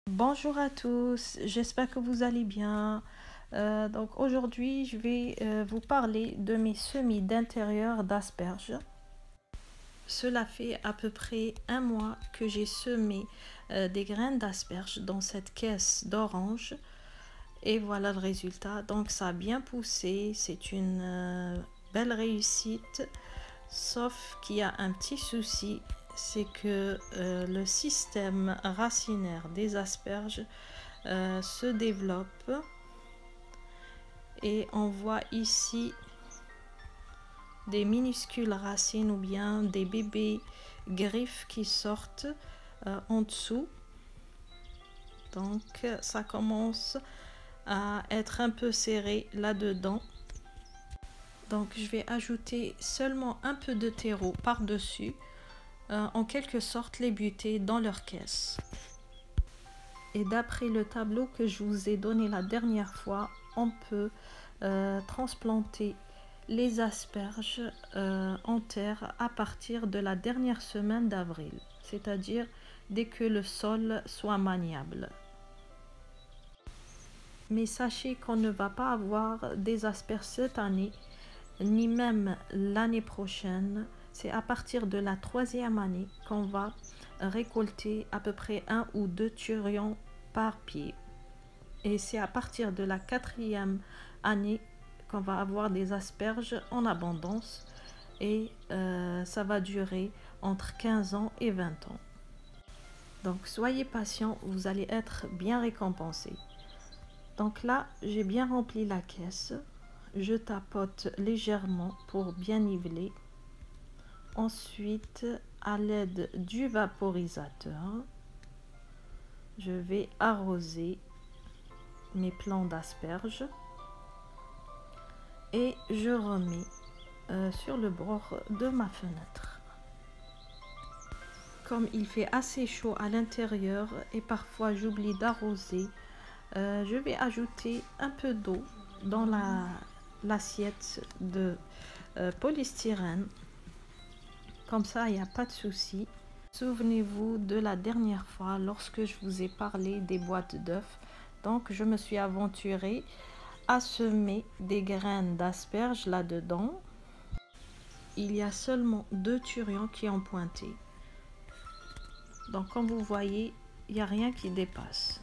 Bonjour à tous, j'espère que vous allez bien. Donc aujourd'hui, je vais vous parler de mes semis d'intérieur d'asperges. Cela fait à peu près un mois que j'ai semé des graines d'asperges dans cette caisse d'orange. Et voilà le résultat. Donc ça a bien poussé, c'est une belle réussite. Sauf qu'il y a un petit souci, c'est que le système racinaire des asperges se développe et on voit ici des minuscules racines ou bien des bébés griffes qui sortent en dessous. Donc ça commence à être un peu serré là-dedans. Donc je vais ajouter seulement un peu de terreau par-dessus, en quelque sorte les buter dans leur caisse. Et d'après le tableau que je vous ai donné la dernière fois, on peut transplanter les asperges en terre à partir de la dernière semaine d'avril, c'est-à-dire dès que le sol soit maniable. Mais sachez qu'on ne va pas avoir des asperges cette année, ni même l'année prochaine. C'est à partir de la 3e année qu'on va récolter à peu près 1 ou 2 turions par pied. Et c'est à partir de la 4e année qu'on va avoir des asperges en abondance. Et ça va durer entre 15 ans et 20 ans. Donc soyez patients, vous allez être bien récompensés. Donc là, j'ai bien rempli la caisse. Je tapote légèrement pour bien niveler. Ensuite, à l'aide du vaporisateur, je vais arroser mes plants d'asperges et je remets sur le bord de ma fenêtre. Comme il fait assez chaud à l'intérieur et parfois j'oublie d'arroser, je vais ajouter un peu d'eau dans l'assiette de polystyrène. Comme ça, il n'y a pas de souci. Souvenez-vous de la dernière fois lorsque je vous ai parlé des boîtes d'œufs. Donc, je me suis aventurée à semer des graines d'asperges là-dedans. Il y a seulement 2 turions qui ont pointé. Donc, comme vous voyez, il n'y a rien qui dépasse.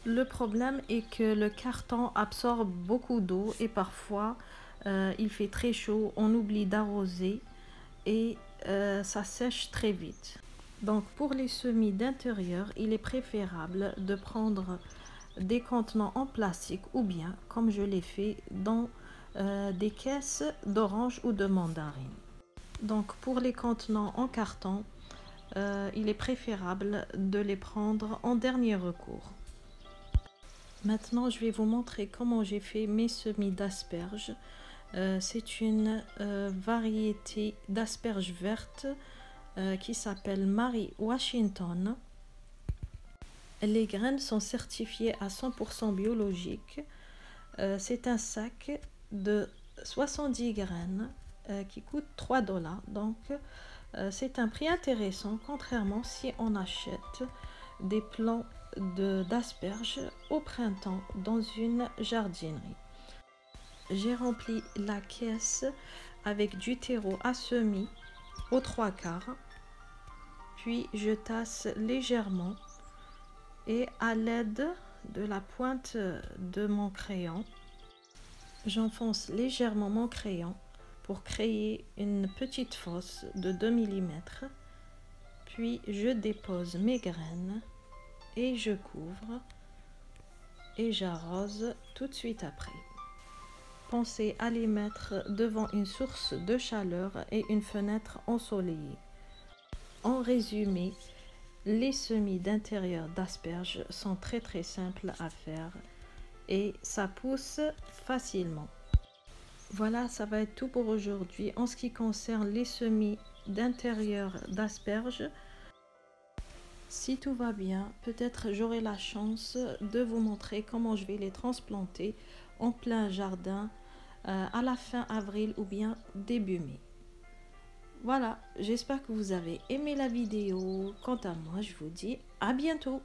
Le problème est que le carton absorbe beaucoup d'eau et parfois, il fait très chaud, on oublie d'arroser et ça sèche très vite. Donc pour les semis d'intérieur, il est préférable de prendre des contenants en plastique ou bien, comme je l'ai fait, dans des caisses d'orange ou de mandarine. Donc pour les contenants en carton, il est préférable de les prendre en dernier recours. Maintenant, je vais vous montrer comment j'ai fait mes semis d'asperges. C'est une variété d'asperges vertes qui s'appelle Mary Washington. Les graines sont certifiées à 100% biologiques. C'est un sac de 70 graines qui coûte 3 $. Donc, c'est un prix intéressant, contrairement si on achète des plants d'asperges au printemps dans une jardinerie. J'ai rempli la caisse avec du terreau à semis aux 3/4. Puis je tasse légèrement et à l'aide de la pointe de mon crayon, j'enfonce légèrement mon crayon pour créer une petite fosse de 2 mm. Puis je dépose mes graines et je couvre et j'arrose tout de suite après. Pensez à les mettre devant une source de chaleur et une fenêtre ensoleillée. En résumé, les semis d'intérieur d'asperges sont très simples à faire et ça pousse facilement. Voilà, ça va être tout pour aujourd'hui en ce qui concerne les semis d'intérieur d'asperges. Si tout va bien, peut-être j'aurai la chance de vous montrer comment je vais les transplanter en plein jardin à la fin avril ou bien début mai. Voilà, j'espère que vous avez aimé la vidéo. Quant à moi, je vous dis à bientôt.